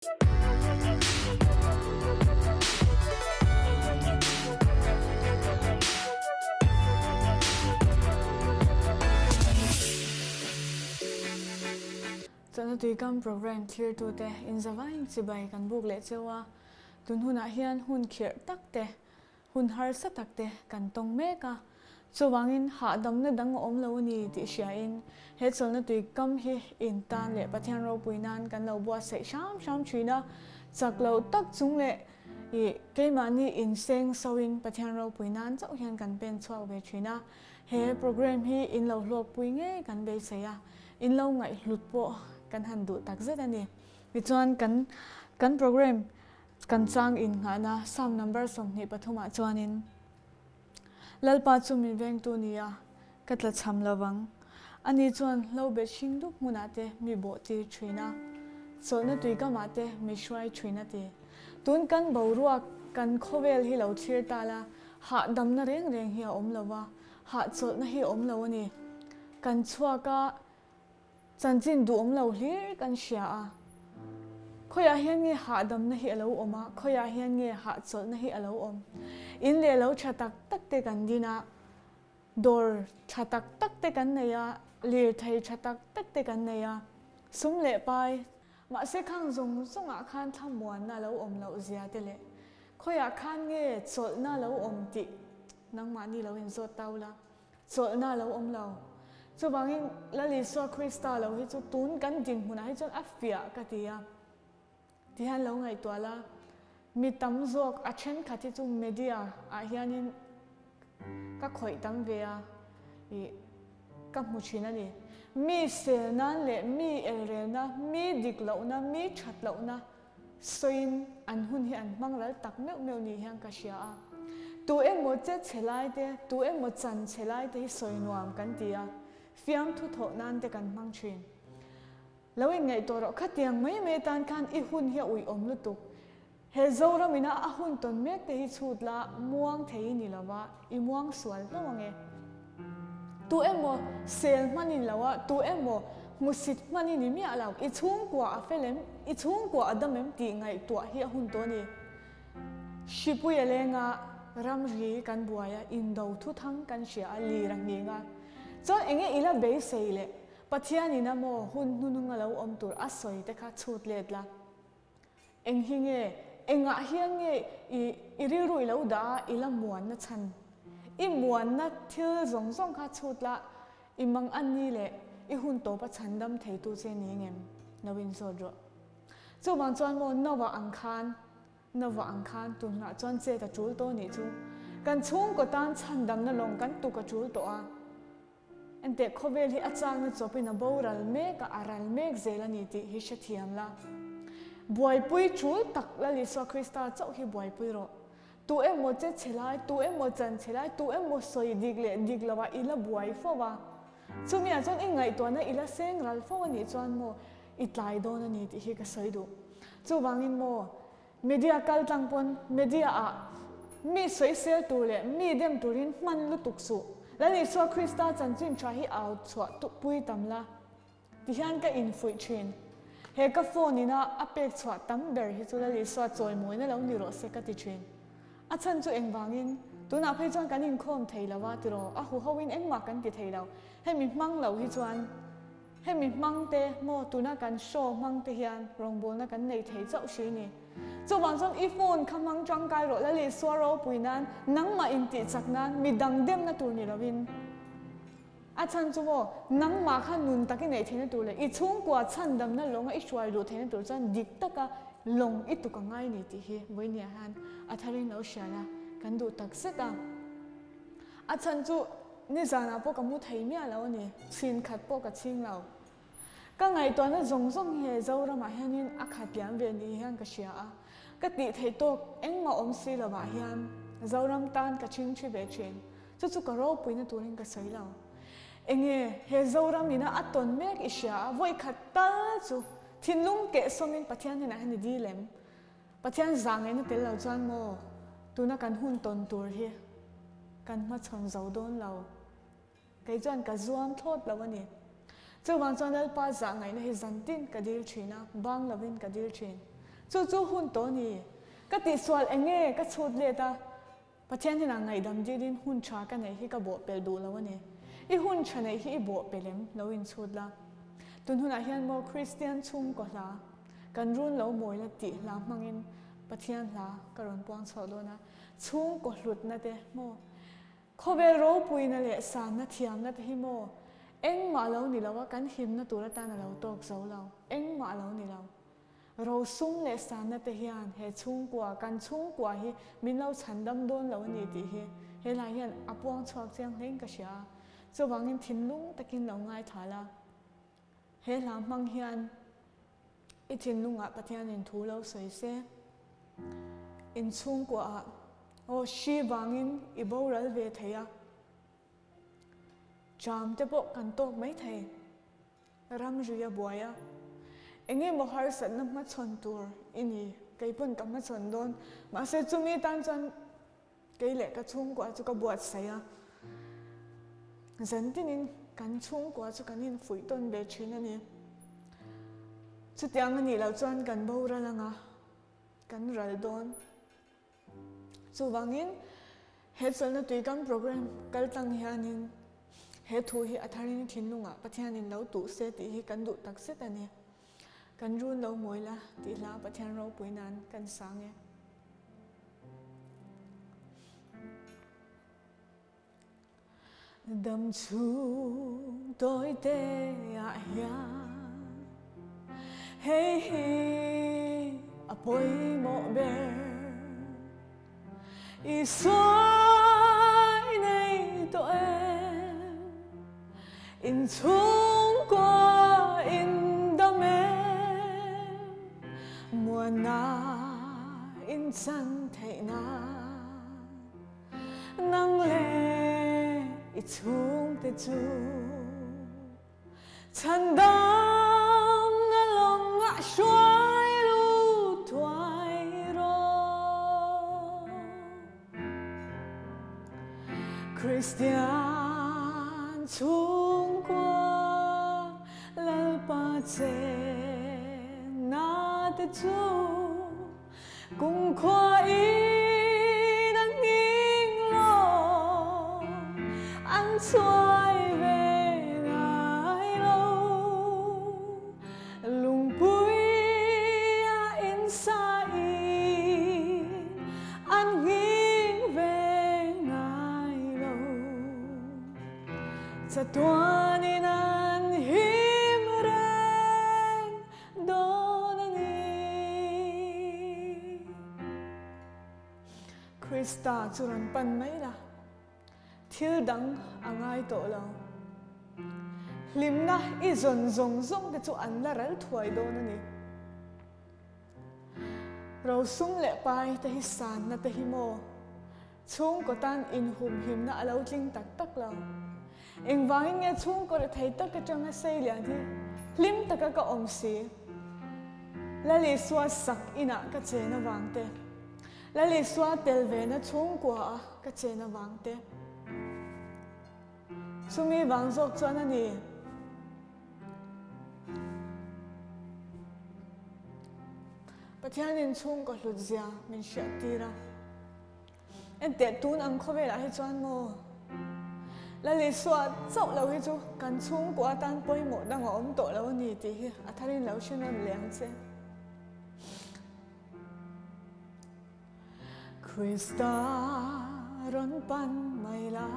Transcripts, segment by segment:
Chana tui kam program thir tu te in zawai chibai kan buk le chewa tun huna hian hun khir tak te hun har sa tak te kan tong meka chuwangin ha dam na dang om lo ni ti hria in he cholna tui kam hi in tan le pathian ro puinan kan lo bua sei sham thina chaklo tak chung le I keimani in seng sawin pathian ro puinan chau hian kan pen chhuak ve thina he program hi in lo hlok pui nge kan be seya in lo ngai hlut po kan han du tak zet ani mi chuan kan program kan chang in ngana sam number som ni pathuma chuanin lalpa chu min veng tu nia katla cham lawang ani chuan lo be hring dup munate mi bo ti thina chona tui ka mate mi shrai thina ti tun kan boruak kan khovel hi lo thir tala ha dam na reng hi om lawa ha chol na hi om lo ani kan chuaka chanchin du om lo hlir kan hria a khoya hian nge ha dam na hi alo oma khoya hian nge ha chol na hi alo om in le lo thatak tak te kan dina dor thatak tak te kan neya lir thai thatak tak te kan neya sum le pai ma se khang zong zonga khan thamuan na lo om lo zia te le khoya khan nge chol na lo om ti nangma ni lo in zo taula chol na lo om lo chu bangin lali so krista lo hi chu tun kan din huna hi chon afia ka tia ti han lo ngai twala mi tam zok a then khati chu media a hianin ka khoi tam ve a I ka mu china ni mi sel nan le mi elrel na mi dik lo na mi that lo na soin an hun hi an manglal tak meu ni hian ka hria a tu emo che chelai te tu emo chan chelai te soi nuam kan tia fiam thu tho nan te kan mang thin lo in ngai to ro khatiang mai tan khan I hun hi ui om lu tuk he zora mina a hun ton mek te hi chutla muang thei ni lawa I muang swal lawange tu emo sel manin lawa tu emo musit mani ni mi alaw I chung kwa a felem I chung kwa adamem ti ngai to hi hun to ni shipu yelenga ramri kan buaya indo thu thang kan hria ali rang ni nga chon enge ila be seile pathiani na mo hun hununga lo om tur asoi te kha chut letla eng hinge enga hian nge I rirui lo da ila muan na chan I muan na thil zong kha chutla I mang ani le I hun to pa chandam thei tu che ni ngem nawin so ro chu bang chuan mo nawa angkhan tun na chuan che ta chul to ni chu kan chung ko tan chandam na long kan tu ka chul to a ente khovel hi achang na chopin a boral me ka aral mek zela ni ti hi shathiam la buai pui chul tak la li so krista chau hi buai pui ro tu emo che chelai tu emo chan chelai tu emo soi dig lawa ila buai fowa chumi a chon ingai to na ila seng ral fowa ni chuan mo itlai don ani ti hi ka soi du chu wangin mo media kal tangpon media a mi soi sel tu le mi dem turin man lu tuksu lani so krista chanchin tha hi out chwa tu pui tamla ti hian ka in fui thin he ka phone ina apek chwa tam ber hi chu lali so choi moi na lo ni ro se ka ti thin a chan chu engwangin tuna phei chuan kan in khom thei lawa ti ro a hu howin engma kan ti thei lo he mi mang lo hi chuan he mi mang te mo tuna kan show mang te hian rongbol na kan nei thei chau shi ni chu wang chon I phone khamang tang kai ro lali so ro puinan nangma in ti chaknan mi dang dem na tur ni rawin a chan chu wo nangma kha nun taki nei thena tur le I chung kwa chan dam na longa I shwai ro thena tur chan dik taka long I tu ka ngai ni ti hi voinia han a tharin lo shala kan du tak seta a chan chu ni zana po ka mu thei mi alo ni chin khat po ka ching lo ka ngai to na zong he zora ma hianin a khat liam ve ni hian ka hria a ka ti thei to engma om si lo ba hian zoram tan ka ching thi ve chen chu ka ro puina turin ka sai lo enge he zoram ina aton mek I hria voi khat ta chu thinlung ke somin pathian ni na hani di lem pathian zangai na tel lo chuan mo tuna kan hun ton tur hi kan ma chon zo don lo kai chuan ka zuam thot lo ani chu wang chuan dal pa zangai na hi zantin ka dil thina bang lovin ka dil thin chu hun to ni ka ti swal enge ka chut le ta pathian hina ngai dam ji din hun tha ka nei hi ka bo pel du lo ani I hun tha nei hi bo pelem lo in chut la tun hun a hian mo Christian chung ko la kan run lo moi la ti la mangin pathian la karon puang chho do na chung ko hlut na te mo khovel ro pui na le san na thiam na te hi mo eng ma lo ni lo kan him na tur ta na lo tok zo lo eng ma lo ni lo ro sung le san na te hian he chung kwa kan chung kwa hi min lo chan dam don lo ni ti hi he la hian apuang chhuak chiang hleng ka sha chu wangin thin lung takin lo ngai thala he la mang hian I thin lunga pathian in thu lo soi se in chung kwa o shi wangin I bo ral ve theya cham te bo kan tok mai thei ram ruya boya enge mo har san na ma chon tur ini kai pon kam ma chon don ma se chumi tan chan kai le ka chung kwa chu ka buat saya zan tinin kan chung kwa chu kan in fui ton be thin ani chu tiang ani lo chuan kan bo ra langa kan ral don chu wangin he chalna tui kan program kal tang hianin he thu hi atharin thin lunga pathian in lo tu se ti hi kan du tak se tani kan run lo moi la ti la pathian ro puinan kan sange dam chu tôi te a hian hey hey apoi mo ber I xoay này to em in chung qua in đam em mùa na in chân thầy na nắng lệ I chung te chu chân đam na lòng ngã xoay lu thoại Christian chung qua lal pa che na te chu cùng khoa y đang nghiêng lo ăn xoay về ngài lâu lùng bụi in xa in ăn nghiêng về sa tuanin an himren donani Krista churan pan mai la thil dang angai to lo limna I zon zong zong te chu an la ral thuai donani ro sung le pai te hi san na te hi mo chung ko tan in hum him na alo tling tak tak lo eng wangin nghe chung ko thei tak ka chang a sei lian thi lim taka ka om si la le swa sak ina ka che na wang te la le swa tel ve na chung kwa ka che na wang te sumi wang zok chuan ani pathian in chung ko hlut zia min sha tira en te tun ang khove la hi chuan mo la le swa chau lo hi chu kan chung kwa tan poi mo dang om to lo ni ti hi atharin lo shin an leng che Krista ron pan mai la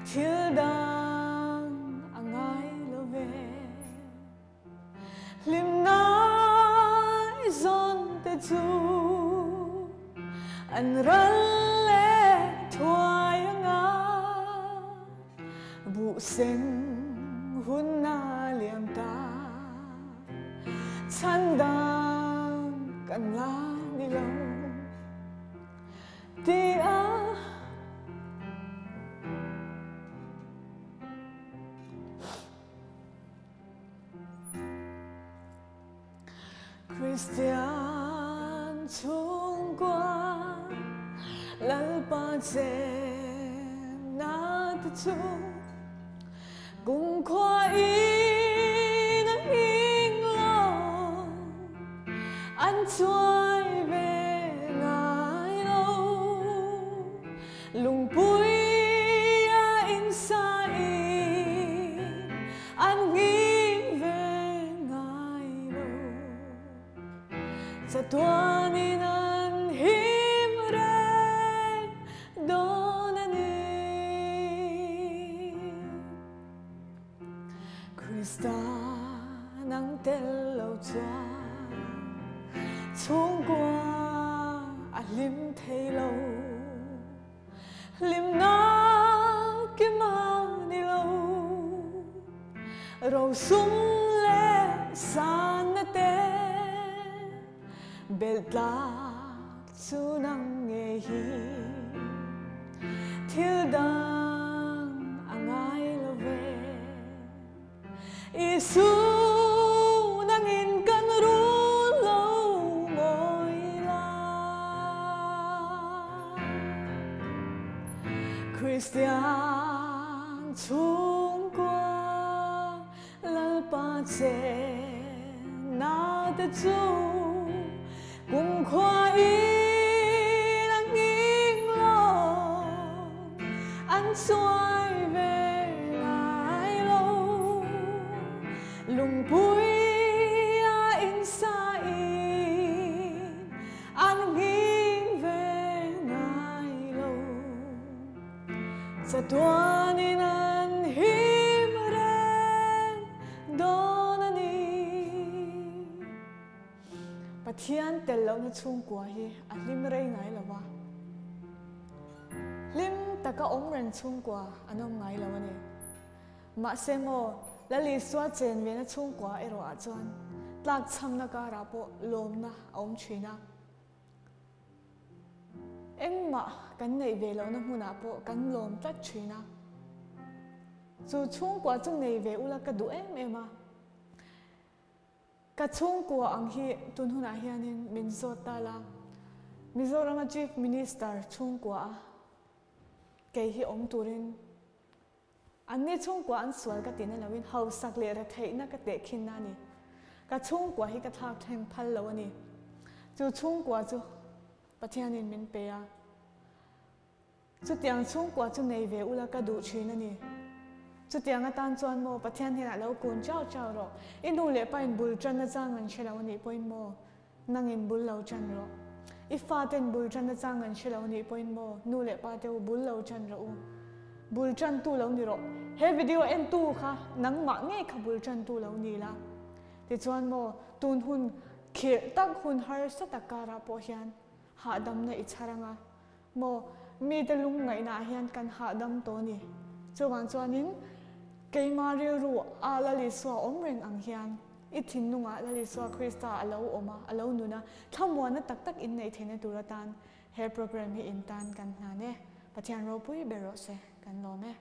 thil dang angai lo ve lim nai zon te chu an ral le thuai anga bu sen hun na liam ta chan dang kan la ni lo ti a Christian chung qua lal pa che na te chu cùng khoa y nắng nghiêng lo anh chuối về ngài lâu lùng bụi in xa in anh nghĩ về ngài lâu za tuan in anh him re donani Krista nang tel lâu choa冲qua lim thấy lâu lim na cái mà đi lâu rồi sung lệ san na te bel ta chu nang nghe hi thiếu đang angai lo về Isu nang in kan ru Christian chung qua lal pa che na te chu cùng khoa y đang nghiêng lòng anh xoay về ngài lâu lùng bụi in xa in anh nghiêng về ngài lâu sa tuan in anh him ren donani pathian tel lo na chung kwa hi a lim rei ngai lawa lim taka om ren chung kwa anom ngai lawa ni ma semo lali swa chen ve na chung kwa ero a chuan tlak cham na ka ra po lom na om thina engma kan nei ve lo na hmuna po kan lom tlat thina chu chung kwa chung nei ve ula ka du em ka chung kwa ang hi tun huna hianin Minnesota la Mizoram Chief Minister chung kwa ke hi om turin anni chung kwa an sual ka tin lawin hau sak le ra thei na ka te khin na ni ka chung kwa hi ka thak theng phal lo ani chu chung kwa chu pathianin min pe a chu tiang chung kwa chu nei ve ula ka du thina ni chu tiang atan chuan mo pathian hina lo kun chau chau ro inu le pa in bul tran na chang an chelo ni poin mo nang in bul lo chan ro ifa ten bul tran na chang an chelo ni poin mo nu le pa te bul lo chan ro bul tran tu lo ni ro he video en tu kha nang ma nge kha bul tran tu lo ni la ti chuan mo tun hun khir tak hun har sa takara po hian ha dam na icharanga mo mi te lung ngai na hian kan ha dam to ni chuwan chuanin keima ril ru ala li swa om reng ang hian i thin nunga la li swa Krista alo oma alo nuna thamwa na tak tak in nei thene turatan he program hi in tan kan na ne pathian ro pui bero se kan lo me